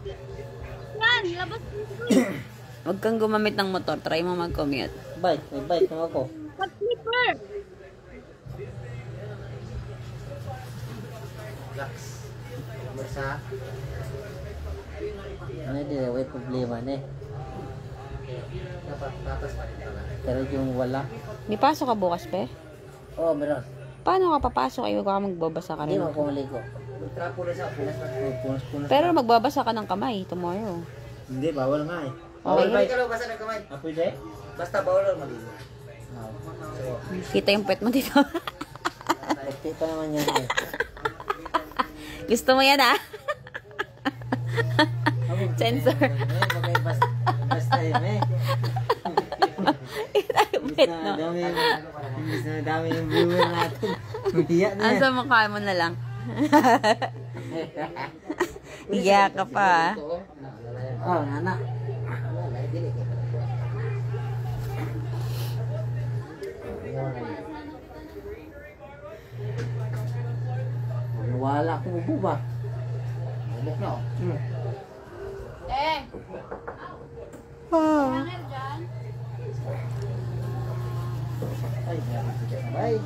Yan, labas dito. Huwag kang gumamit ng motor. Try mo mag-commute. Bike, may bike na ako. Pag-slipper. Relax. Basta. Ano din, may problema na eh. Dapat tatas pa rin pala. Pero yung wala. May pasok ka bukas, pe? Oo, meron. Paano ka papasok? Ayaw ka magbabasa ka Hindi rin. mo pumaligo. Trapo na sa punas. Pero magbabasa ka ng kamay tomorrow. Hindi, bawal nga eh. Okay. Bawal ka lang basa ng kamay. Ah, pwede? Basta bawal lang maligo. Kita yung pet mo dito. Okay pa naman yan eh. Gusto mo yan, ah? Sensor. Basta yun eh. Kita yung pet, no? Imbis na dami yung viewer natin. Hiya na Ang sa mukha mo na lang. Hiya ka pa, ah. Oh, nana. Wala akong ubo ba? Bubok na oh. Hanger dyan. Ay, meron siya. Bye.